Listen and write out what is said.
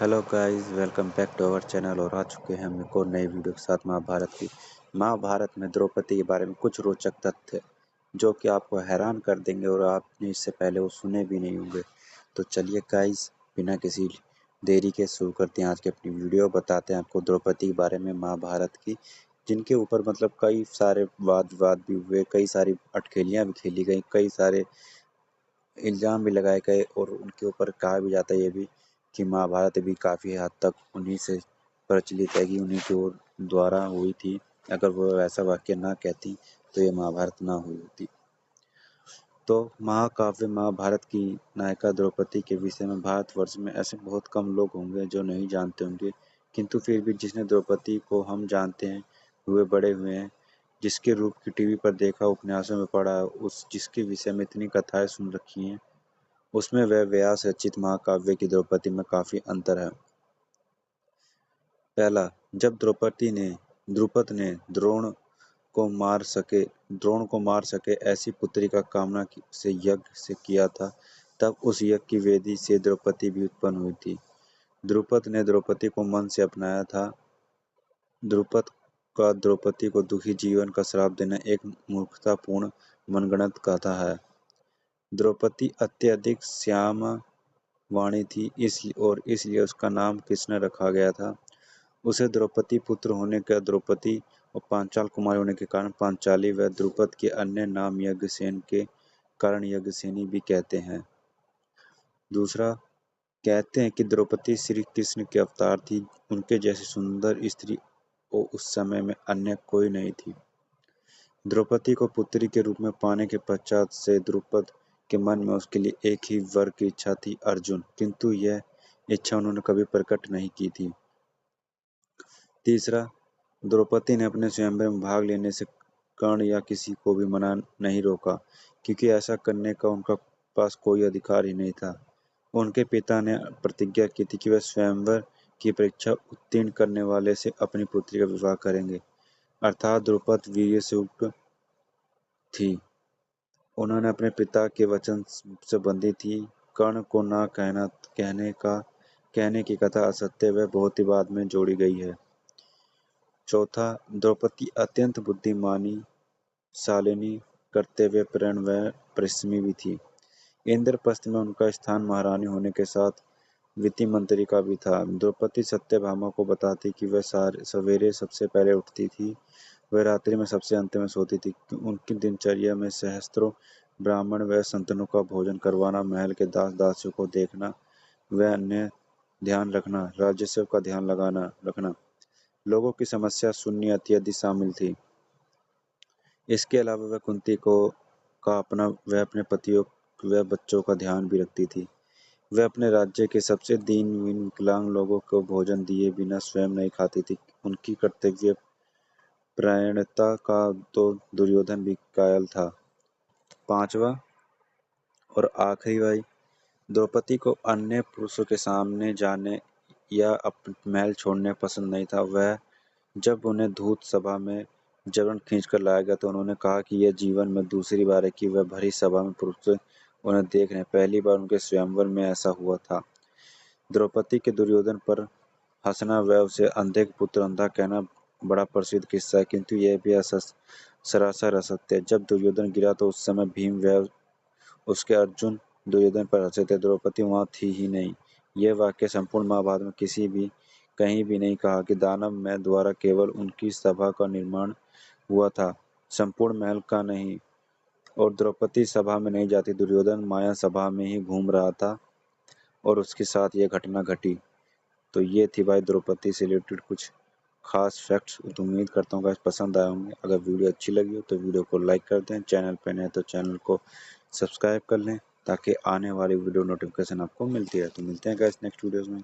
Hello guys, welcome back to our channel. और आ चुके हैं हम एक और नई वीडियो के साथ महाभारत की। महाभारत में द्रौपदी के बारे में कुछ रोचक तथ्य जो कि आपको हैरान कर देंगे और आपने इससे पहले वो सुने भी नहीं होंगे। तो चलिए गाइस, बिना किसी देरी के शुरू करते हैं आज की अपनी वीडियो। बताते हैं आपको द्रौपदी के बारे में, महाभारत की, जिनके ऊपर मतलब कई सारे वाद विवाद भी हुए, कई सारी अटखेलियाँ भी खेली गई, कई सारे इल्ज़ाम भी लगाए गए और उनके ऊपर कहा भी जाता है ये भी कि महाभारत भी काफ़ी हद तक उन्हीं से प्रचलित है, कि उन्हीं के ओर द्वारा हुई थी। अगर वो ऐसा वाक्य ना कहती तो ये महाभारत ना हुई होती। तो महाकाव्य महाभारत की नायिका द्रौपदी के विषय में भारतवर्ष में ऐसे बहुत कम लोग होंगे जो नहीं जानते होंगे, किंतु फिर भी जिसने द्रौपदी को हम जानते हैं, हुए बड़े हुए हैं, जिसके रूप की टीवी पर देखा, उपन्यासों में पढ़ा, उस जिसके विषय में इतनी कथाएं सुन रखी हैं, उसमें वह व्यास रचित महाकाव्य की द्रौपदी में काफी अंतर है। पहला, जब द्रुपद ने द्रोण को मार सके ऐसी पुत्री का कामना से यज्ञ से किया था, तब उस यज्ञ की वेदी से द्रौपदी भी उत्पन्न हुई थी। द्रुपद ने द्रौपदी को मन से अपनाया था। द्रुपद का द्रौपदी को दुखी जीवन का श्राप देना एक मूर्खतापूर्ण मनगढ़ंत कथा है। द्रौपदी अत्यधिक श्यामवाणी थी, इसलिए उसका नाम कृष्ण रखा गया था। उसे द्रौपदी पुत्र होने का द्रौपदी और पांचाल कुमारी होने के कारण पांचाली व द्रुपद के अन्य नाम यज्ञसेन के कारण यज्ञसेनी भी कहते हैं। दूसरा, कहते हैं कि द्रौपदी श्री कृष्ण के अवतार थी। उनके जैसी सुंदर स्त्री उस समय में अन्य कोई नहीं थी। द्रौपदी को पुत्री के रूप में पाने के पश्चात से द्रुपद के मन में उसके लिए एक ही वर की इच्छा थी, अर्जुन, किंतु यह इच्छा उन्होंने कभी प्रकट नहीं की थी। तीसरा, द्रौपदी ने अपने स्वयंवर में भाग लेने से कर्ण या किसी को भी मना नहीं रोका, क्योंकि ऐसा करने का उनका पास कोई अधिकार ही नहीं था। उनके पिता ने प्रतिज्ञा की थी कि वह स्वयंवर की परीक्षा उत्तीर्ण करने वाले से अपनी पुत्री का विवाह करेंगे, अर्थात द्रौपद वीर्य से युक्त थी। उन्होंने अपने पिता के वचन से बंधी थी। कर्ण को ना कहने की कथा असत्य व बहुत ही बाद में जोड़ी गई है। चौथा, द्रौपदी अत्यंत बुद्धिमानी, शालिनी, कर्तव्यपरायण व परिश्रमी भी थी। इंद्रप्रस्थ में उनका स्थान महारानी होने के साथ वित्त मंत्री का भी था। द्रौपदी सत्यभामा को बताती कि वह सवेरे सबसे पहले उठती थी, वह रात्रि में सबसे अंत में सोती थी। उनकी दिनचर्या में सहस्त्रों ब्राह्मण व संतनों का भोजन करवाना, महल के दास दासियों को देखना व अन्य ध्यान रखना, राजस्व का ध्यान रखना, लोगों की समस्या सुननी इत्यादि शामिल थी। इसके अलावा वह कुंती को वह अपने पतियों व बच्चों का ध्यान भी रखती थी। वह अपने राज्य के सबसे दीन विकलांग लोगों को भोजन दिए बिना स्वयं नहीं खाती थी। उनकी कर्तव्य परायणता का तो दुर्योधन भी कायल था। पांचवा और आखिरी भाई, द्रौपदी को अन्य पुरुषों के सामने जाने या महल छोड़ने पसंद नहीं था। वह जब उन्हें धूत सभा में जबरन खींचकर लाया गया तो उन्होंने कहा कि यह जीवन में दूसरी बार है कि वह भरी सभा में पुरुष उन्हें देख रहे हैं। पहली बार उनके स्वयंवर में ऐसा हुआ था। द्रौपदी के दुर्योधन पर हंसना व उसे अंधे का पुत्र अंधा कहना बड़ा प्रसिद्ध किस्सा है, किंतु यह भी सरासर असत्य है। जब दुर्योधन गिरा तो उस समय भीम व उसके अर्जुन दुर्योधन पर हंसे थे, द्रौपदी वहां थी ही नहीं। यह वाक्य संपूर्ण महाभारत में कहीं भी नहीं कहा कि दानव में द्वारा केवल उनकी सभा का निर्माण हुआ था, संपूर्ण महल का नहीं। और द्रौपदी सभा में नहीं जाती, दुर्योधन माया सभा में ही घूम रहा था और उसके साथ यह घटना घटी। तो ये थी भाई द्रौपदी से रिलेटेड कुछ खास फैक्ट्स। तो उम्मीद करता हूँ गाइस पसंद आए होंगे। अगर वीडियो अच्छी लगी हो तो वीडियो को लाइक कर दें, चैनल पर नए तो चैनल को सब्सक्राइब कर लें ताकि आने वाली वीडियो नोटिफिकेशन आपको मिलती रहे। तो मिलते हैं गाइस नेक्स्ट वीडियोस में।